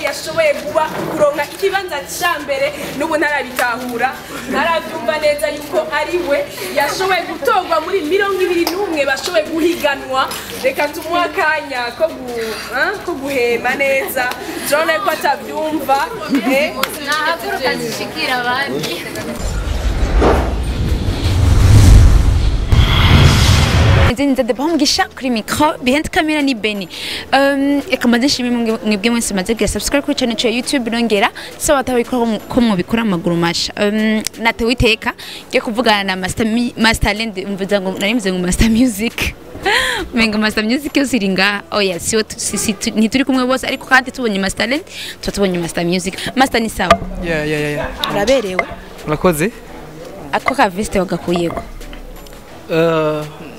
yashoboye kuba kuronka ikibanza cyambere n'ubu ntarabitahura narabyumva neza yuko ari we yashoboye gutorwa muri 21 bashoboye guhiganwa reka tumuha akanya ko guhema neza jone ko atabyumva nahaguruka zishikira abandi nze ndabamugisha kuri micro behind camera ni Beni eka madeshimi mwebwe mwese maze gira subscribe kuri channel ya YouTube nongera so batabikora ko mubikora amaguru masha natewe iteka ngiye kuvugana na Master Land mvuza ngo narimze ngo Master Music menga Master Music yosiringa oya sio sisi ntituri kumwe bose ariko kandi tubonye Master Land tubonye Master Music Master ni sawa yeah uraberewe urakoze ako ka veste wagakuyeko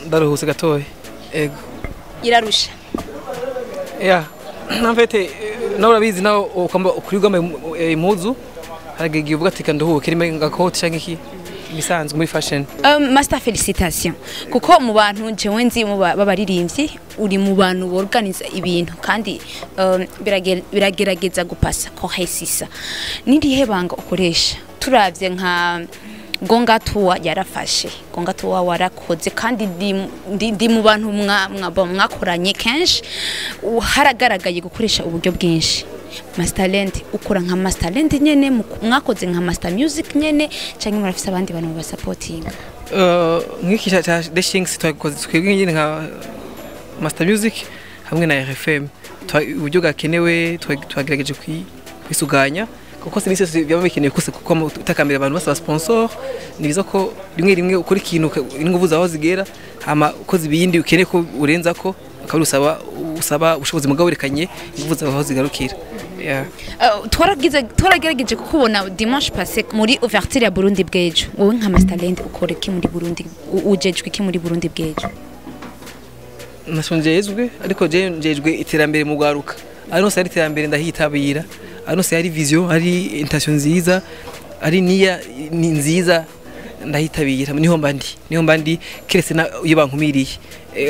ndaruhuse gatoye ego irarusha namfete nawe urabizi nawe ukamba ukurigwa impuzu haragiye uvuga ati kanduhuke rimwe ngakoti canke iki bisanzwe muri fashion Master felicitation kuko mu bantu jewe nzi mu babaririmbyi uri mu bantu organize ibintu kandi biragerageza gupasa ko haisisa nirihe banga ukoresha turavye nka Gonga Tour yarafashe Gonga Tour warakoze kandi ndi mu bantu mwakoranye kenshi haragaragaye gukoresha uburyo bwinshi Master Land ukora nka Master Land nyene mwakoze nka Master Music nyene canke murafise abandi bantu ba supporting nk'iki cha The Shings twakoze twebwe nyene nka Master Music hamwe na RFM uburyo gakenewe twagerageje kwisuganya kuko sinise byaba bikeneye kose kuko utakamira abantu basaba sponsor nibizo ko rimwe ukora ikintu inguvu zaho zigera hama ukoze ibindi ukeneye ko urenza ko akaba usaba ubushobozi mugawerekanye inguvu zaho zigarukira twarageregeje kukubona dimanche passé muri ouverture ya Burundi bwejo wowe nka Master Land ukora iki muri Burundi ujejwe iki muri Burundi bwejo nasonjejwe ariko njejwe iterambere mu gwaruka ari sari iterambere ndahitabira ano se ari vision ari intention nziza ari niya ni nziza ndahitabira niho mbandi kirese na yibankumiriye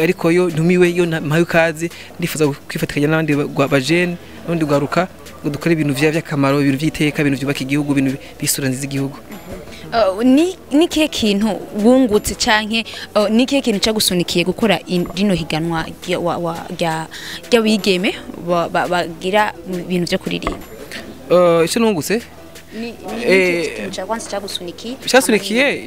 ariko yo ntumiwe yo mpayo kaze ndifuza kwifatikanya n'abandi bajene n'undi gwaruka dukora ibintu by'akamaro ibintu by'iteka ibintu byubaka igihugu ibintu bisura nziza igihugu ni kihe kintu wungutse canke ni kihe kintu cyagusunikiye gukora rino higanwa rya wigeme bagira ibintu byo kuririmba icyo nungutse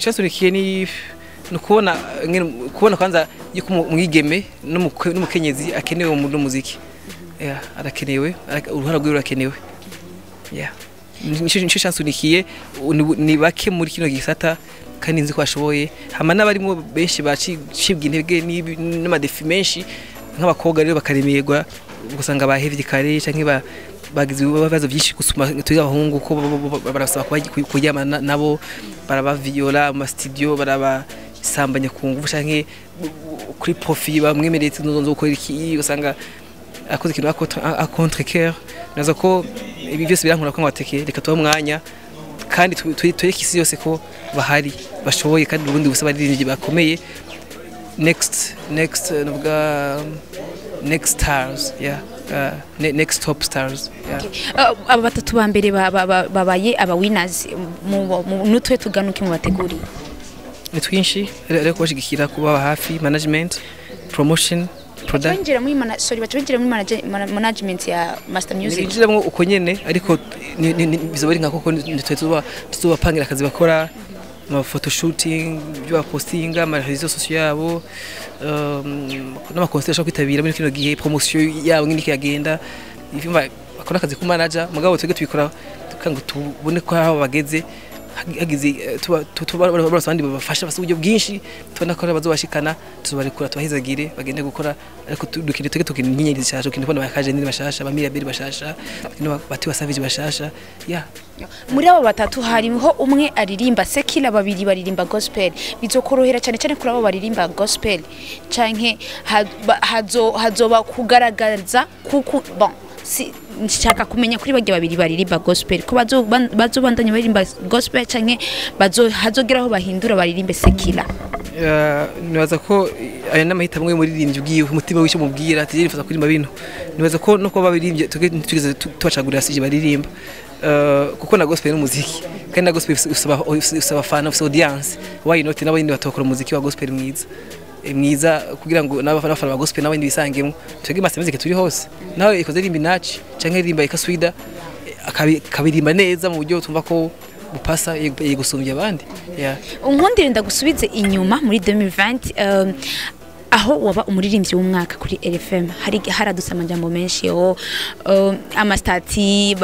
cyasunikiye ni kubona kwanza yuko umwigeme n'umukenyezi akenewe mu muziki arakenewe uruhara rwe rurakenewe nico cyasunikiye ni bake muri kino gisata kandi nzi ko ashoboye hama n'abarimo benshi bacibwa intege n'amadefi menshi nk'abakobwa rero bakaremerwa gusanga bahevye kare canke bagize ibibazo byinshi gusuma tuga abahungu ko barasaba kujyama nabo barabaviola mu studio barabasambanya ku ngufu canke kuri profil bamwemeretse nzo gukora iki usanga akoze ikintu a contre cœur nazo ko ibi byose birankura ko ngwateke reka tuba mwanya kandi tureke isi yose ko bahari bashoboye kandi ubundi gusa baririmbye bakomeye next stars next top stars aba batatu ba mbere babaye aba winners nutwe tuganuke mu bateguri ni twinshi rero kubashigikira kuba hafi management promotion product twinjira muri management ya Master Music ninjiramo uko nyene ariko bizobari nka koko tuzobapangira akazi bakora ma photo shooting byo postinga ma réseaux sociaux yabo n'ama concert yo kwitabira muri kino gihe promotion yabo ngindi kagenda ifimba bakora akazi ku manager mugabo twege tubikora kandi tubone ko aho bageze hagize abandi babafasha basuburyo bwinshi tubona ko bazobashikana tuzobarikura tubahizagire bagende gukora ariko dukire twege inyenyeri zishasha kindi mbona bakaje nindi bashasha bamira beri bashasha kino bati wasavije bashasha muri abo batatu harimo umwe aririmba sekila babiri baririmba gospel bizokorohera cyane cyane kuri abo baririmba gospel canke hazoba kugaragaza kuko bon nshaka kumenya kuri bajya babiri baririmba gospel ko bazobandanya baririmba gospel canke hazogeraho bahindura baririmbe sekila. Nibaza ko aya n'amahitamo yo muririmbyi ugiye umutima w'icyo mubwira ati nifuza kuririmba bino. Nibaza ko no kuba babirimbye tugeze tubacagurira sije baririmba kuko na gospel n'umuziki kandi na gospel usaba fan of audience. Why not n'abandi batokora umuziki wa gospel mwiza kugira ngo n'abafana ba gospel n'abandi bisangemo twege master music turi hose nawe ikoze rimbi naci canke rimba ikaswida akabirimba neza mu buryo tumva ko bupasa yegusumbya abandi. Unkundire ndagusubize inyuma muri 2020 aho waba umuririmbyi w'umwaka kuri RFM haraduse amajambo menshi yo amastati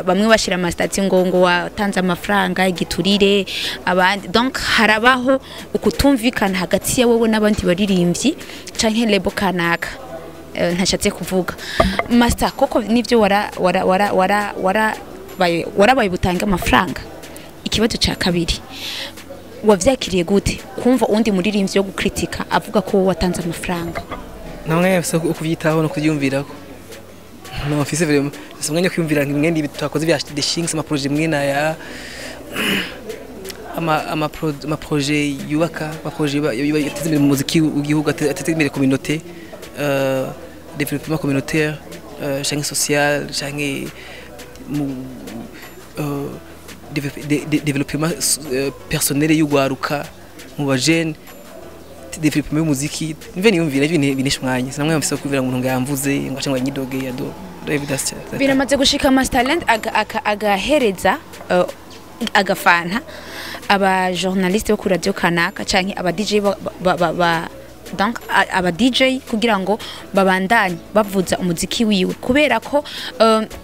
bamwe bashira amastati ngo watanze amafaranga igiturire abandi donc harabaho ukutumvikana hagati ya wowe n'abandi baririmbyi canke lebo kanaka ntashatse kuvuga master koko nivyo warabaye butanga amafaranga. Ikibazo ca kabiri wavyakiriye gute kumva undi muririmbyi yo gukritika avuga ko watanze amafaranga? Namwe yafise kuvyitaho no kuvyumvirako no afise vraiment somwanya kwiyumvira ngimwe twakoze bya deshings ama projet mwe na ya ama projet yubaka ama projet yateze imbere mu muziki w'igihugu ateze imbere communauté développement communautaire change social change développement personnel y'ugwaruka mu bajene développement y'umuziki nive niyumvira binisha mwanya sinamwe mfise kwivira ngo ngayamvuze ngo cyangwa nyidoge ya do evidence biramaze gushika master talent agahereza agafana aba journaliste bo ku radio kanaka canke aba DJ donc aba DJ kugira ngo babandanye bavuza umuziki wiwe kubera ko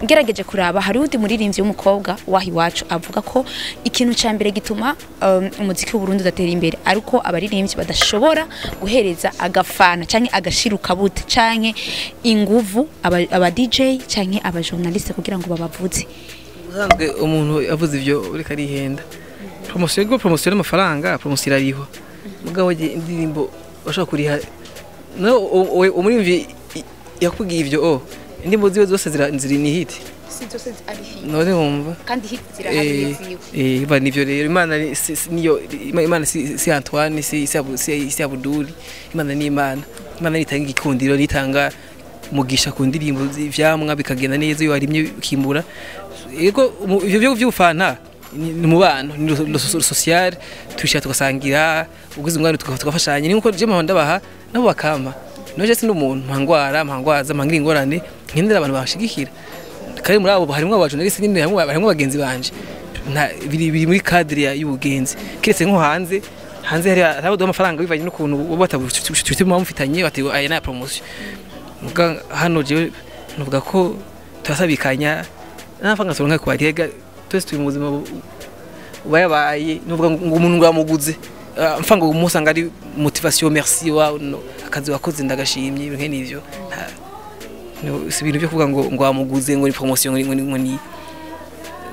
ngerageje kuraba hari undi muririmbyi w'umukobwa wahi wacu avuga ko ikintu ca mbere gituma umuziki w'u Burundi udatera imbere ariko abaririmbyi badashobora guhereza agafana canke agashiruka bute canke inguvu aba DJ canke aba journaliste kugira ngo babavuze. Usanzwe umuntu avuze ivyo uri karihenda promotion y'amafaranga promotion ariho mugabo indirimbo bashaka kuriha no umurimvi yakubwiye ivyo indimbo ziwe zose ziri ni hit si zose ari hit none wumva kandi hit zirahari iba nivyo rero Imana niyo Imana si Antoine si Abuduli Imana ni Imana nitanga igikundiro nitanga mugisha ku ndirimbo vyamwa bikagenda neza iyo warimye kimbura yego ivyo vy'ufana ni mubano ni social tushaka tugasangira ugize umwana tukafashanya ni nko je mahonda baha nabo bakama noje sindi umuntu mpangwaza mpangira ingorane nkindira abantu bashigikira kare muri abo harimo abaje nari sindi harimo bagenzi banje biri muri cadre y'ubugenzi kiretse nko hanze hari abo amafaranga bivanye n'ukuntu batabushitse mu mufitanye bati aya na promotion muga hano je nuvuga ko turasabikanya nafanga soronka kwa rega twese turi mu buzima bayabaye nuvuga ngo umuntu ngwamuguze mfanga umusanga ari motivation merci wa akazi wakoze ndagashimye ibintu nk'ivyo si ibintu byo kuvuga ngo ngwamuguze ngo ni promotion ngo ni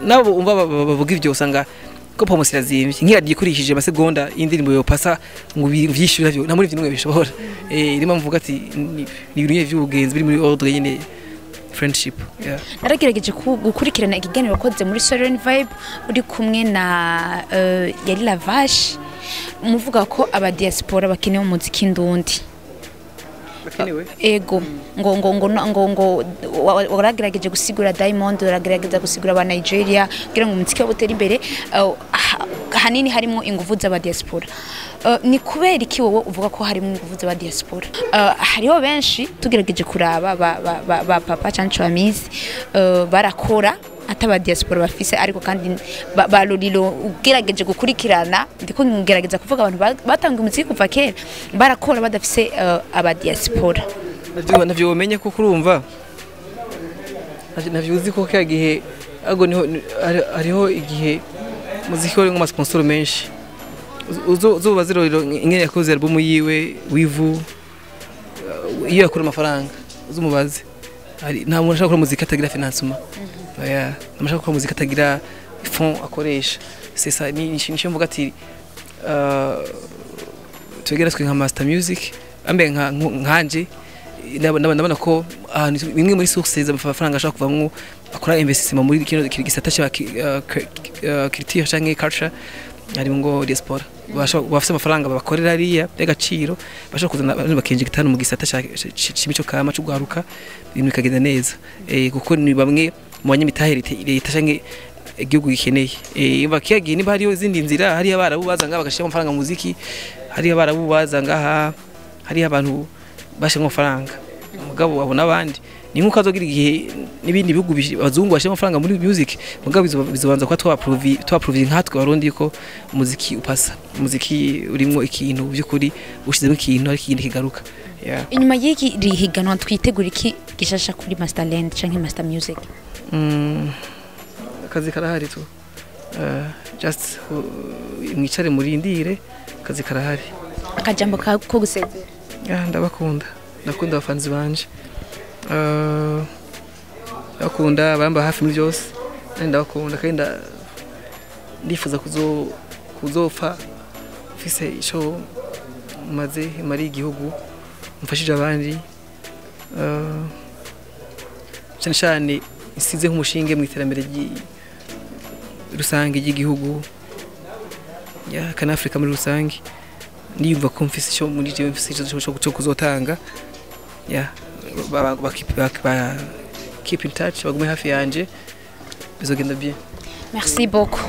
nabo umva bavuga ivyo usanga ko promotion azimvye nk'iradiye kurishije amasegonda y'indirimbo yo pasa ngo vyishura byo nta muri vinumwe bishobora irimo mvuga ati ni ibintu by'ubugenzi biri muri ordre nyene friendship. Naragerageje gukurikirana ikiganiro wakoze muri Solen Vibe uri kumwe na yari Lavage muvuga ko aba diaspora bakeneye umuziki ndundi bakenewe ego ngo waragerageje gusigura Diamond waragerageje gusigura aba Nigeria kugira ngo umuziki wabutera imbere hanini harimo inguvu z'aba diaspora. Ni kubera iki wowe uvuga ko harimo inguvu z'aba diaspora? Hariho benshi tugerageje kuraba ba papa cancho amizi barakora ataba diaspora bafise ariko kandi balolilo ugerageje gukurikirana ndiko ngerageza kuvuga abantu batanga umuziki kuva kera barakora badafise aba diaspora. Navyo umenye ko kurumva navyo uzi ko kagihe ago niho hariho igihe muziki uri mu sponsor menshi uzoba ziroriro ingene yakoze album yiwe wivu iyo yakora amafaranga uzumubaze ari nta muntu ashaka muzika atagira financement namashaka gukora muzika atagira fond akoresha c'est ça ni nisho mvuga ati twegera twe nka Master Music ambe nkanje ndabona ko bimwe muri sources z'amafaranga ashaka kuvamwo akora investissement muri kino gisata cya culture cyangwa culture ari ngo diaspora bafite amafaranga bakorera ariya y'agaciro bashaka kuzana bakinjika itanu mu gisata cy'imico kama cyo guharuka ibintu bikagenda neza kuko ni bamwe mu banyamitahe leta cyangwa igihugu gikeneye bakiyagiye niba hariyo izindi nzira hariyo abarabubaza ngaha bagashira amafaranga mu muziki hariyo abarabubaza ngaha hariyo abantu bashira amafaranga mugabo babona abandi ni nkuko azogira igihe n'ibindi bihugu bazungu bashira amafaranga muri music mugabo bizobanza kwa twaprove nkatwe barundi ko umuziki upasa umuziki urimo ikintu byukuri ushizemo ikintu ari ikindi kigaruka inyuma y'iki rihiganwa twitegura iki gishasha kuri Masterland canke Master Music akazi karahari tu just mwicare murindire akazi karahari akajambo ko gusezera ndabakunda abafanzi banje bakunda bamba hafi muri byose ndabakunda kandi ndifuza kuzopfa mfise ico maze mari igihugu mfashije abandi cyane isize nk'umushinge mu iterambere rusange ry'igihugu ya kana Afrika muri rusange niyumva ko mfise cyo muri je mfise cyo kuzotanga ya keep in touch bagume hafi yanje bizogenda bien merci beaucoup